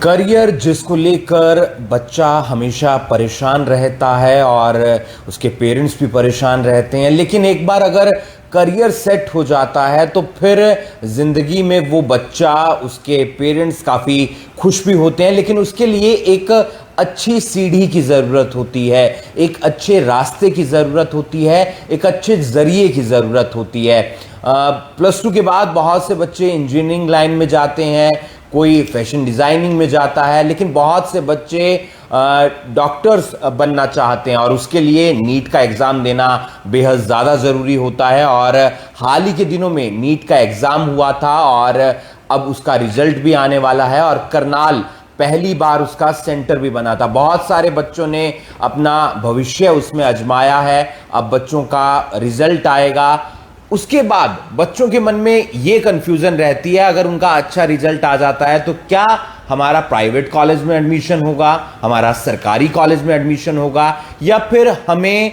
Career जिसको लेकर बच्चा हमेशा परेशान रहता है और उसके पेरेंट्स भी परेशान रहते हैं, लेकिन एक बार अगर करियर सेट हो जाता है तो फिर जिंदगी में वो बच्चा, उसके पेरेंट्स काफ़ी खुश भी होते हैं। लेकिन उसके लिए एक अच्छी सीढ़ी की ज़रूरत होती है, एक अच्छे रास्ते की ज़रूरत होती है, एक अच्छे ज़रिए की ज़रूरत होती है। +2 के बाद बहुत से बच्चे इंजीनियरिंग लाइन में जाते हैं, कोई फैशन डिज़ाइनिंग में जाता है, लेकिन बहुत से बच्चे डॉक्टर्स बनना चाहते हैं और उसके लिए नीट का एग्ज़ाम देना बेहद ज़्यादा ज़रूरी होता है। और हाल ही के दिनों में नीट का एग्ज़ाम हुआ था और अब उसका रिजल्ट भी आने वाला है और करनाल पहली बार उसका सेंटर भी बना था। बहुत सारे बच्चों ने अपना भविष्य उसमें आजमाया है। अब बच्चों का रिजल्ट आएगा, उसके बाद बच्चों के मन में ये कंफ्यूजन रहती है, अगर उनका अच्छा रिजल्ट आ जाता है तो क्या हमारा प्राइवेट कॉलेज में एडमिशन होगा, हमारा सरकारी कॉलेज में एडमिशन होगा, या फिर हमें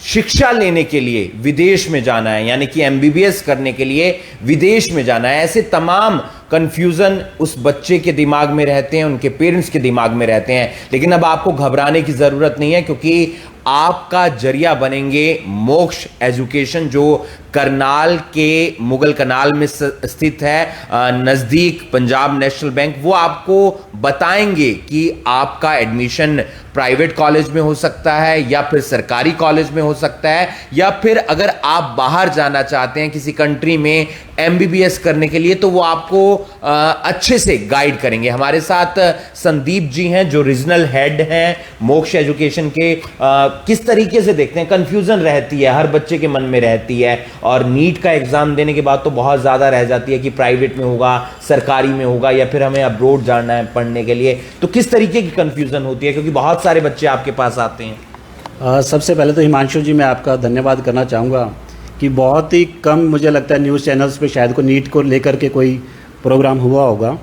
शिक्षा लेने के लिए विदेश में जाना है, यानी कि MBBS करने के लिए विदेश में जाना है। ऐसे तमाम कंफ्यूजन उस बच्चे के दिमाग में रहते हैं, उनके पेरेंट्स के दिमाग में रहते हैं। लेकिन अब आपको घबराने की जरूरत नहीं है, क्योंकि आपका जरिया बनेंगे मोक्ष एजुकेशन, जो करनाल के मुगल कनाल में स्थित है, नज़दीक पंजाब नेशनल बैंक। वो आपको बताएंगे कि आपका एडमिशन प्राइवेट कॉलेज में हो सकता है या फिर सरकारी कॉलेज में हो सकता है, या फिर अगर आप बाहर जाना चाहते हैं किसी कंट्री में MBBS करने के लिए, तो वो आपको अच्छे से गाइड करेंगे। हमारे साथ संदीप जी हैं, जो रीजनल हेड हैं मोक्ष एजुकेशन के। किस तरीके से देखते हैं, कंफ्यूजन रहती है, हर बच्चे के मन में रहती है, और नीट का एग्जाम देने के बाद तो बहुत ज़्यादा रह जाती है कि प्राइवेट में होगा, सरकारी में होगा, या फिर हमें अब्रोड जाना है पढ़ने के लिए। तो किस तरीके की कंफ्यूजन होती है, क्योंकि बहुत सारे बच्चे आपके पास आते हैं। सबसे पहले तो हिमांशु जी, मैं आपका धन्यवाद करना चाहूँगा कि बहुत ही कम, मुझे लगता है न्यूज़ चैनल्स पे शायद को नीट को लेकर के कोई प्रोग्राम हुआ होगा,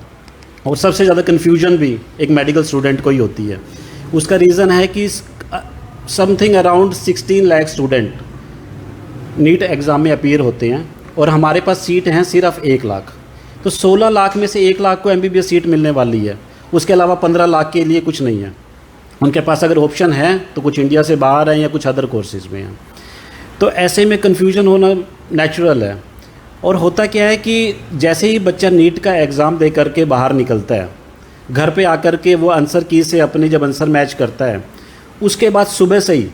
और सबसे ज़्यादा कन्फ्यूजन भी एक मेडिकल स्टूडेंट को ही होती है। उसका रीज़न है कि something around 16 lakh student NEET exam में अपीयर होते हैं, और हमारे पास सीट हैं सिर्फ 1 लाख। तो 16 लाख में से 1 लाख को MBBS सीट मिलने वाली है, उसके अलावा 15 लाख के लिए कुछ नहीं है। उनके पास अगर ऑप्शन है तो कुछ इंडिया से बाहर हैं या कुछ अदर कोर्सेज में हैं। तो ऐसे में कन्फ्यूजन होना नेचुरल है। और होता क्या है कि जैसे ही बच्चा नीट का एग्ज़ाम दे करके बाहर निकलता है, घर पे आकर के वो आंसर की से अपने जब आंसर मैच करता है, उसके बाद सुबह से ही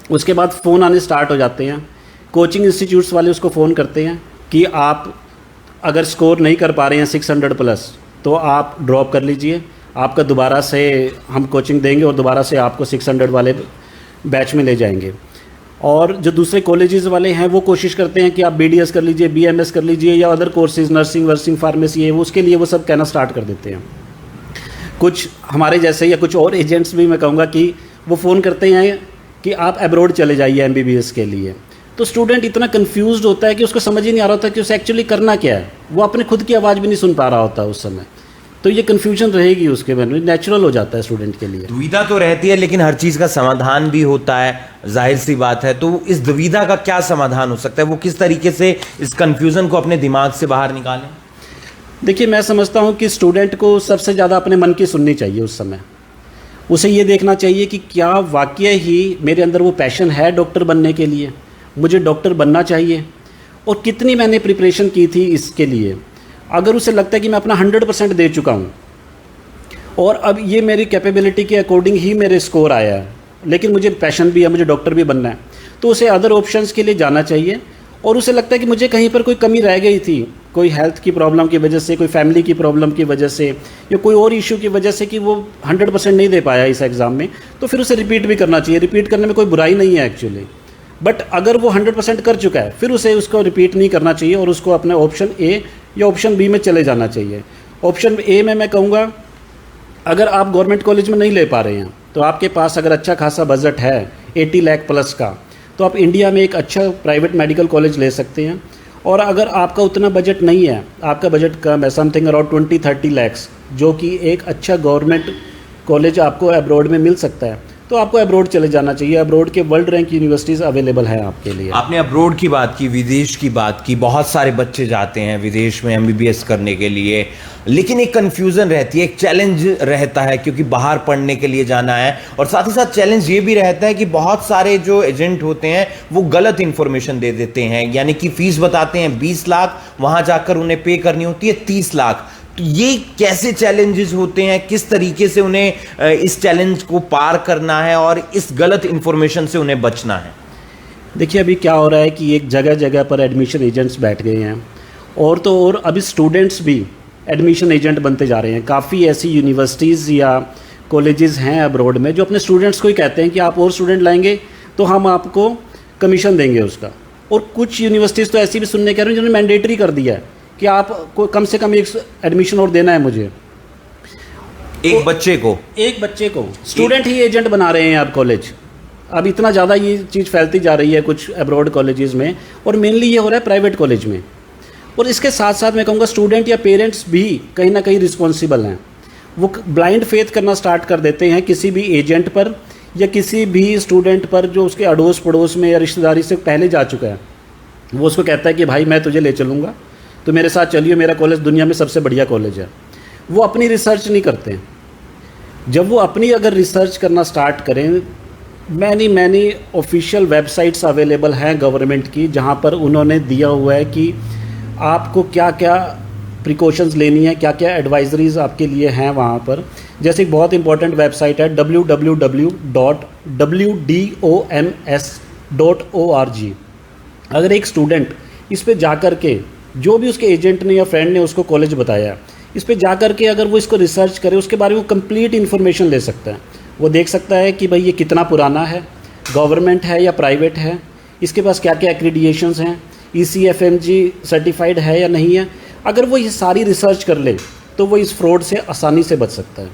उसके बाद फ़ोन आने स्टार्ट हो जाते हैं। कोचिंग इंस्टीट्यूट्स वाले उसको फ़ोन करते हैं कि आप अगर स्कोर नहीं कर पा रहे हैं 600 प्लस, तो आप ड्रॉप कर लीजिए, आपका दोबारा से हम कोचिंग देंगे और दोबारा से आपको 600 वाले बैच में ले जाएंगे। और जो दूसरे कॉलेजेस वाले हैं वो कोशिश करते हैं कि आप BDS कर लीजिए, BMS कर लीजिए, या अदर कोर्सेज, नर्सिंग फार्मेसी है, वो उसके लिए वो सब कहना स्टार्ट कर देते हैं। कुछ हमारे जैसे या कुछ और एजेंट्स भी मैं कहूँगा कि वो फ़ोन करते हैं कि आप अब्रॉड चले जाइए MBBS के लिए। तो स्टूडेंट इतना कंफ्यूज्ड होता है कि उसको समझ ही नहीं आ रहा होता कि उसे एक्चुअली करना क्या है। वो अपने खुद की आवाज़ भी नहीं सुन पा रहा होता उस समय। तो ये कन्फ्यूजन रहेगी उसके मन में, नेचुरल हो जाता है स्टूडेंट के लिए। दुविधा तो रहती है, लेकिन हर चीज़ का समाधान भी होता है, जाहिर सी बात है। तो इस दुविधा का क्या समाधान हो सकता है, वो किस तरीके से इस कन्फ्यूज़न को अपने दिमाग से बाहर निकालें? देखिए, मैं समझता हूँ कि स्टूडेंट को सबसे ज़्यादा अपने मन की सुननी चाहिए। उस समय उसे ये देखना चाहिए कि क्या वाकई ही मेरे अंदर वो पैशन है डॉक्टर बनने के लिए, मुझे डॉक्टर बनना चाहिए, और कितनी मैंने प्रिपरेशन की थी इसके लिए। अगर उसे लगता है कि मैं अपना 100% दे चुका हूँ और अब ये मेरी कैपेबिलिटी के अकॉर्डिंग ही मेरे स्कोर आया है, लेकिन मुझे पैशन भी है, मुझे डॉक्टर भी बनना है, तो उसे अदर ऑप्शंस के लिए जाना चाहिए। और उसे लगता है कि मुझे कहीं पर कोई कमी रह गई थी, कोई हेल्थ की प्रॉब्लम की वजह से, कोई फैमिली की प्रॉब्लम की वजह से, या कोई और इशू की वजह से कि वो 100% नहीं दे पाया इस एग्ज़ाम में, तो फिर उसे रिपीट भी करना चाहिए। रिपीट करने में कोई बुराई नहीं है एक्चुअली, बट अगर वो 100% कर चुका है फिर उसे उसको रिपीट नहीं करना चाहिए और उसको अपने ऑप्शन A या ऑप्शन B में चले जाना चाहिए। ऑप्शन A में मैं कहूँगा, अगर आप गवर्नमेंट कॉलेज में नहीं ले पा रहे हैं, तो आपके पास अगर अच्छा खासा बजट है 80 लाख प्लस का, तो आप इंडिया में एक अच्छा प्राइवेट मेडिकल कॉलेज ले सकते हैं। और अगर आपका उतना बजट नहीं है, आपका बजट कम है, समथिंग अराउंड 20-30 लैक्स, जो कि एक अच्छा गवर्नमेंट कॉलेज आपको अब्रॉड में मिल सकता है, तो आपको अब्रॉड चले जाना चाहिए। अब्रॉड के वर्ल्ड रैंक यूनिवर्सिटीज़ अवेलेबल हैं आपके लिए। आपने अब्रॉड की बात की, विदेश की बात की, बहुत सारे बच्चे जाते हैं विदेश में एमबीबीएस करने के लिए, लेकिन एक कंफ्यूजन रहती है, एक चैलेंज रहता है, क्योंकि बाहर पढ़ने के लिए जाना है, और साथ ही साथ चैलेंज ये भी रहता है कि बहुत सारे जो एजेंट होते हैं वो गलत इंफॉर्मेशन दे देते हैं, यानी कि फीस बताते हैं 20 लाख, वहां जाकर उन्हें पे करनी होती है 30 लाख। तो ये कैसे चैलेंजेस होते हैं, किस तरीके से उन्हें इस चैलेंज को पार करना है और इस गलत इंफॉर्मेशन से उन्हें बचना है? देखिए अभी क्या हो रहा है कि एक जगह जगह पर एडमिशन एजेंट्स बैठ गए हैं, और तो और अभी स्टूडेंट्स भी एडमिशन एजेंट बनते जा रहे हैं। काफ़ी ऐसी यूनिवर्सिटीज़ या कॉलेजेस हैं अब्रॉड में जो अपने स्टूडेंट्स को ही कहते हैं कि आप और स्टूडेंट लाएंगे तो हम आपको कमीशन देंगे उसका। और कुछ यूनिवर्सिटीज़ तो ऐसी भी सुनने कह रही हैं जिन्होंने मैंडेटरी कर दिया है कि आपको कम से कम एक एडमिशन और देना है मुझे, एक बच्चे को स्टूडेंट ही एजेंट बना रहे हैं अब कॉलेज। अब इतना ज़्यादा ये चीज़ फैलती जा रही है कुछ अब्रॉड कॉलेजेस में, और मेनली ये हो रहा है प्राइवेट कॉलेज में। और इसके साथ साथ मैं कहूँगा स्टूडेंट या पेरेंट्स भी कहीं ना कहीं रिस्पॉन्सिबल हैं। वो ब्लाइंड फेथ करना स्टार्ट कर देते हैं किसी भी एजेंट पर या किसी भी स्टूडेंट पर जो उसके अड़ोस पड़ोस में या रिश्तेदारी से पहले जा चुका है। वो उसको कहता है कि भाई मैं तुझे ले चलूँगा, तो मेरे साथ चलिए, मेरा कॉलेज दुनिया में सबसे बढ़िया कॉलेज है। वो अपनी रिसर्च नहीं करते। जब वो अपनी अगर रिसर्च करना स्टार्ट करें, मैनी ऑफिशियल वेबसाइट्स अवेलेबल हैं गवर्नमेंट की जहां पर उन्होंने दिया हुआ है कि आपको क्या क्या प्रिकॉशंस लेनी है, क्या क्या एडवाइजरीज आपके लिए हैं वहां पर। जैसे एक बहुत इंपॉर्टेंट वेबसाइट है www.wdoms.org। अगर एक स्टूडेंट इस पे जा कर के, जो भी उसके एजेंट ने या फ्रेंड ने उसको कॉलेज बताया, इस पे जा कर के अगर वो इसको रिसर्च करे, उसके बारे में वो कंप्लीट इन्फॉर्मेशन ले सकता है। वो देख सकता है कि भाई ये कितना पुराना है, गवर्नमेंट है या प्राइवेट है, इसके पास क्या क्या एक्रीडिएशंस हैं, ECFMG सर्टिफाइड है या नहीं है। अगर वो ये सारी रिसर्च कर ले तो वो इस फ्रॉड से आसानी से बच सकता है।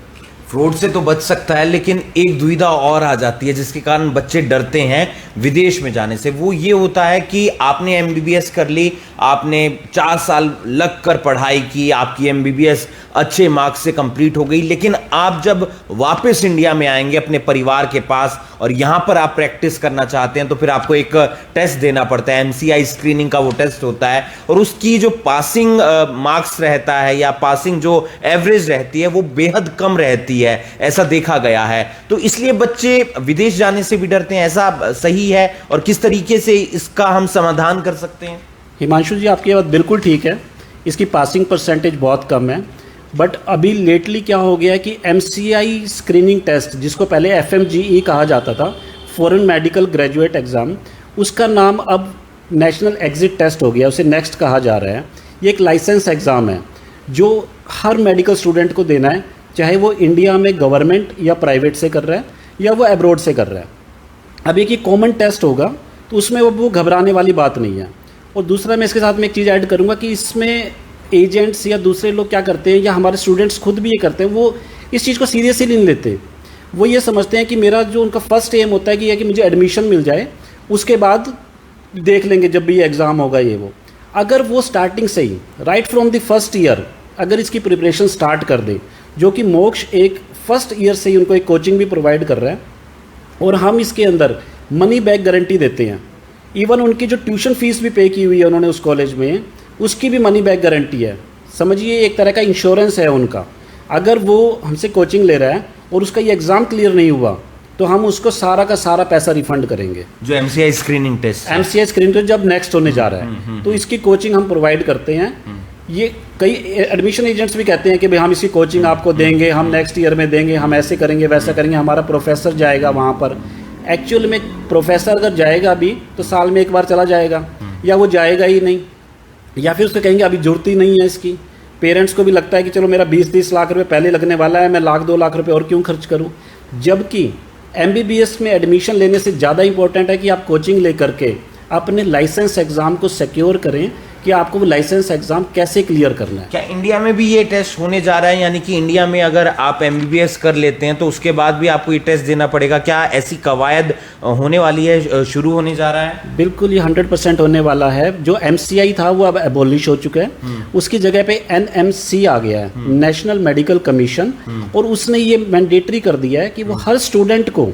फ्रॉड से तो बच सकता है, लेकिन एक दुविधा और आ जाती है जिसके कारण बच्चे डरते हैं विदेश में जाने से। वो ये होता है कि आपने एमबीबीएस कर ली, आपने 4 साल लग कर पढ़ाई की, आपकी एमबीबीएस अच्छे मार्क्स से कंप्लीट हो गई, लेकिन आप जब वापस इंडिया में आएंगे अपने परिवार के पास और यहां पर आप प्रैक्टिस करना चाहते हैं, तो फिर आपको एक टेस्ट देना पड़ता है। MCI स्क्रीनिंग का वो टेस्ट होता है, और उसकी जो पासिंग मार्क्स रहता है या पासिंग जो एवरेज रहती है वो बेहद कम रहती है, ऐसा देखा गया है। तो इसलिए बच्चे विदेश जाने से भी डरते हैं। ऐसा सही है? और किस तरीके से इसका हम समाधान कर सकते हैं? हिमांशु जी, आपकी बात बिल्कुल ठीक है। इसकी पासिंग परसेंटेज बहुत कम है, बट अभी लेटली क्या हो गया है कि MCI स्क्रीनिंग टेस्ट, जिसको पहले FMGE कहा जाता था, फॉरेन मेडिकल ग्रेजुएट एग्ज़ाम, उसका नाम अब नेशनल एग्जिट टेस्ट हो गया, उसे नेक्स्ट कहा जा रहा है। ये एक लाइसेंस एग्ज़ाम है जो हर मेडिकल स्टूडेंट को देना है, चाहे वो इंडिया में गवर्नमेंट या प्राइवेट से कर रहा है या वो अब्रॉड से कर रहा है। अब एक ये कॉमन टेस्ट होगा, तो उसमें वो घबराने वाली बात नहीं है। और दूसरा, मैं इसके साथ में एक चीज़ ऐड करूँगा कि इसमें एजेंट्स या दूसरे लोग क्या करते हैं, या हमारे स्टूडेंट्स खुद भी ये करते हैं, वो इस चीज़ को सीरियसली नहीं लेते। वो ये समझते हैं कि मेरा जो उनका फर्स्ट एम होता है कि मुझे एडमिशन मिल जाए, उसके बाद देख लेंगे जब भी ये एग्ज़ाम होगा ये वो। अगर वो स्टार्टिंग से ही right from the first year अगर इसकी प्रिपरेशन स्टार्ट कर दे, जो कि मोक्ष एक फर्स्ट ईयर से ही उनको एक कोचिंग भी प्रोवाइड कर रहा है, और हम इसके अंदर मनी बैक गारंटी देते हैं। इवन उनकी जो ट्यूशन फीस भी पे की हुई है उन्होंने उस कॉलेज में, उसकी भी मनी बैक गारंटी है। समझिए एक तरह का इंश्योरेंस है उनका। अगर वो हमसे कोचिंग ले रहा है और उसका ये एग्ज़ाम क्लियर नहीं हुआ, तो हम उसको सारा का सारा पैसा रिफंड करेंगे। जो MCI screening test, MCI screening test जब नेक्स्ट होने जा रहा है, तो इसकी कोचिंग हम प्रोवाइड करते हैं। ये कई एडमिशन एजेंट्स भी कहते हैं कि भाई हम इसकी कोचिंग आपको देंगे, हम नेक्स्ट ईयर में देंगे, हम ऐसे करेंगे वैसा करेंगे, हमारा प्रोफेसर जाएगा वहाँ पर। एक्चुअल में प्रोफेसर अगर जाएगा भी तो साल में एक बार चला जाएगा, या वो जाएगा ही नहीं, या फिर उसको कहेंगे अभी जरूरत ही नहीं है इसकी। पेरेंट्स को भी लगता है कि चलो मेरा 20-30 लाख रुपए पहले लगने वाला है, मैं 1-2 लाख रुपए और क्यों खर्च करूँ। जबकि MBBS में एडमिशन लेने से ज़्यादा इंपॉर्टेंट है कि आप कोचिंग ले करके अपने लाइसेंस एग्ज़ाम को सिक्योर करें, कि आपको वो लाइसेंस एग्ज़ाम कैसे क्लियर करना है। क्या इंडिया में भी ये टेस्ट होने जा रहा है, यानी कि इंडिया में अगर आप एमबीबीएस कर लेते हैं तो उसके बाद भी आपको ये टेस्ट देना पड़ेगा? क्या ऐसी कवायद होने वाली है, शुरू होने जा रहा है? बिल्कुल, ये 100% होने वाला है। जो MCI था वो अब एबॉलिश हो चुका है, उसकी जगह पे NMC आ गया है, नेशनल मेडिकल कमीशन, और उसने ये मैंडेटरी कर दिया है कि वो हर स्टूडेंट को,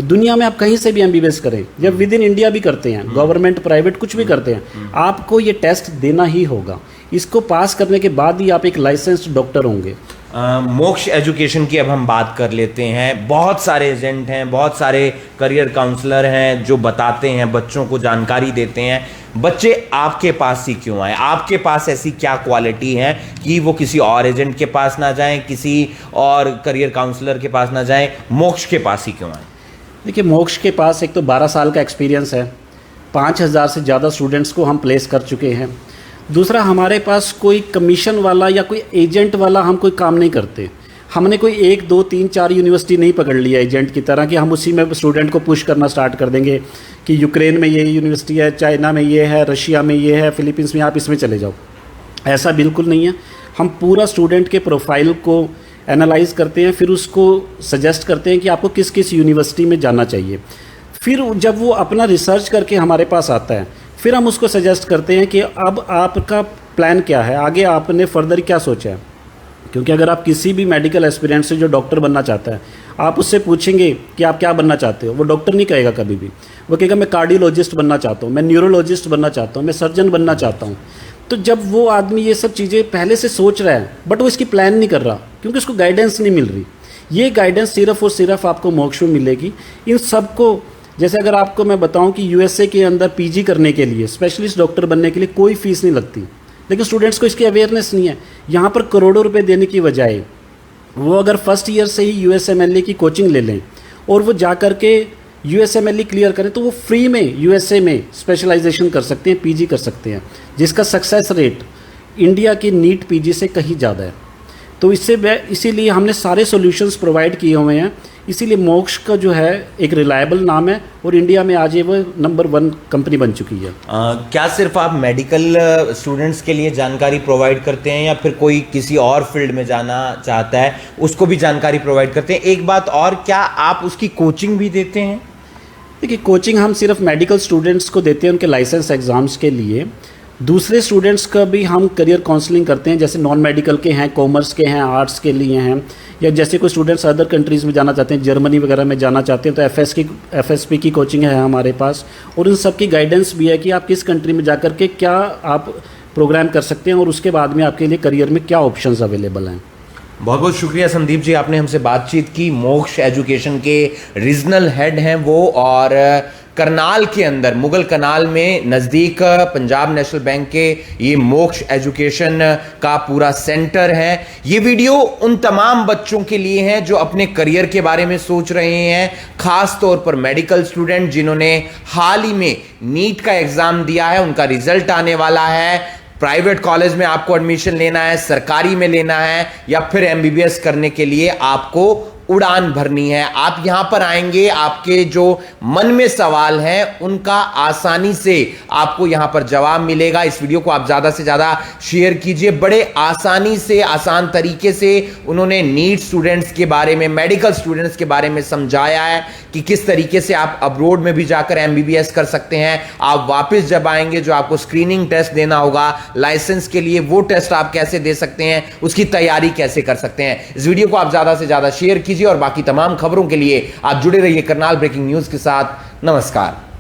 दुनिया में आप कहीं से भी MBBS करें या विद इन इंडिया भी करते हैं, गवर्नमेंट प्राइवेट कुछ भी करते हैं, आपको ये टेस्ट देना ही होगा। इसको पास करने के बाद ही आप एक लाइसेंस्ड डॉक्टर होंगे। मोक्ष एजुकेशन की अब हम बात कर लेते हैं। बहुत सारे एजेंट हैं, बहुत सारे करियर काउंसलर हैं जो बताते हैं, बच्चों को जानकारी देते हैं। बच्चे आपके पास ही क्यों आए? आपके पास ऐसी क्या क्वालिटी है कि वो किसी और एजेंट के पास ना जाएं, किसी और करियर काउंसलर के पास ना जाएं, मोक्ष के पास ही क्यों आए? देखिए, मोक्ष के पास एक तो 12 साल का एक्सपीरियंस है, 5000 से ज़्यादा स्टूडेंट्स को हम प्लेस कर चुके हैं। दूसरा, हमारे पास कोई कमीशन वाला या कोई एजेंट वाला हम कोई काम नहीं करते। हमने कोई 1, 2, 3, 4 यूनिवर्सिटी नहीं पकड़ लिया एजेंट की तरह कि हम उसी में स्टूडेंट को पुश करना स्टार्ट कर देंगे कि यूक्रेन में ये यूनिवर्सिटी है, चाइना में ये है, रशिया में ये है, फिलीपींस में, आप इसमें चले जाओ। ऐसा बिल्कुल नहीं है। हम पूरा स्टूडेंट के प्रोफाइल को एनालाइज करते हैं, फिर उसको सजेस्ट करते हैं कि आपको किस किस यूनिवर्सिटी में जाना चाहिए। फिर जब वो अपना रिसर्च करके हमारे पास आता है, फिर हम उसको सजेस्ट करते हैं कि अब आपका प्लान क्या है, आगे आपने फर्दर क्या सोचा है। क्योंकि अगर आप किसी भी मेडिकल एस्पिरेंट से जो डॉक्टर बनना चाहता है, आप उससे पूछेंगे कि आप क्या बनना चाहते हो, वो डॉक्टर नहीं कहेगा कभी भी। वो कहेगा मैं कार्डियोलॉजिस्ट बनना चाहता हूँ, मैं न्यूरोलॉजिस्ट बनना चाहता हूँ, मैं सर्जन बनना चाहता हूँ। तो जब वो आदमी ये सब चीज़ें पहले से सोच रहा है, बट वो इसकी प्लान नहीं कर रहा क्योंकि उसको गाइडेंस नहीं मिल रही। ये गाइडेंस सिर्फ और सिर्फ आपको मोक्ष में मिलेगी। इन सबको, जैसे अगर आपको मैं बताऊं कि USA के अंदर PG करने के लिए, स्पेशलिस्ट डॉक्टर बनने के लिए कोई फीस नहीं लगती, लेकिन स्टूडेंट्स को इसकी अवेयरनेस नहीं है। यहाँ पर करोड़ों रुपए देने की बजाय वो अगर फर्स्ट ईयर से ही USMLE की कोचिंग ले लें और वो जा कर के USMLE क्लियर करें, तो वो फ्री में USA में स्पेशलाइजेशन कर सकते हैं, PG कर सकते हैं, जिसका सक्सेस रेट इंडिया की नीट PG से कहीं ज़्यादा है। तो इसीलिए हमने सारे सॉल्यूशंस प्रोवाइड किए हुए हैं। इसीलिए मोक्ष का जो है एक रिलायबल नाम है और इंडिया में आज ये वो नंबर 1 कंपनी बन चुकी है। क्या सिर्फ आप मेडिकल स्टूडेंट्स के लिए जानकारी प्रोवाइड करते हैं या फिर कोई किसी और फील्ड में जाना चाहता है उसको भी जानकारी प्रोवाइड करते हैं? एक बात और, क्या आप उसकी कोचिंग भी देते हैं? देखिए, कोचिंग हम सिर्फ मेडिकल स्टूडेंट्स को देते हैं उनके लाइसेंस एग्ज़ाम्स के लिए। दूसरे स्टूडेंट्स का भी हम करियर काउंसलिंग करते हैं, जैसे नॉन मेडिकल के हैं, कॉमर्स के हैं, आर्ट्स के लिए हैं, या जैसे कोई स्टूडेंट्स अदर कंट्रीज़ में जाना चाहते हैं, जर्मनी वगैरह में जाना चाहते हैं, तो FSP की कोचिंग है हमारे पास। और इन सब की गाइडेंस भी है कि आप किस कंट्री में जाकर के क्या आप प्रोग्राम कर सकते हैं और उसके बाद में आपके लिए करियर में क्या ऑप्शंस अवेलेबल हैं। बहुत बहुत शुक्रिया संदीप जी, आपने हमसे बातचीत की। मोक्ष एजुकेशन के रीजनल हेड हैं वो, और करनाल के अंदर मुगल कनाल में नज़दीक पंजाब नेशनल बैंक के ये मोक्ष एजुकेशन का पूरा सेंटर है। ये वीडियो उन तमाम बच्चों के लिए है जो अपने करियर के बारे में सोच रहे हैं, खास तौर पर मेडिकल स्टूडेंट जिन्होंने हाल ही में नीट का एग्जाम दिया है, उनका रिजल्ट आने वाला है। प्राइवेट कॉलेज में आपको एडमिशन लेना है, सरकारी में लेना है, या फिर MBBS करने के लिए आपको उड़ान भरनी है। आप यहां पर आएंगे, आपके जो मन में सवाल हैं उनका आसानी से आपको यहां पर जवाब मिलेगा। इस वीडियो को आप ज्यादा से ज्यादा शेयर कीजिए। बड़े आसानी से, आसान तरीके से उन्होंने नीट स्टूडेंट्स के बारे में, मेडिकल स्टूडेंट्स के बारे में समझाया है कि किस तरीके से आप अब्रोड में भी जाकर MBBS कर सकते हैं। आप वापस जब आएंगे, जो आपको स्क्रीनिंग टेस्ट देना होगा लाइसेंस के लिए, वो टेस्ट आप कैसे दे सकते हैं, उसकी तैयारी कैसे कर सकते हैं। इस वीडियो को आप ज्यादा से ज्यादा शेयर कीजिए और बाकी तमाम खबरों के लिए आप जुड़े रहिए करनाल ब्रेकिंग न्यूज के साथ। नमस्कार।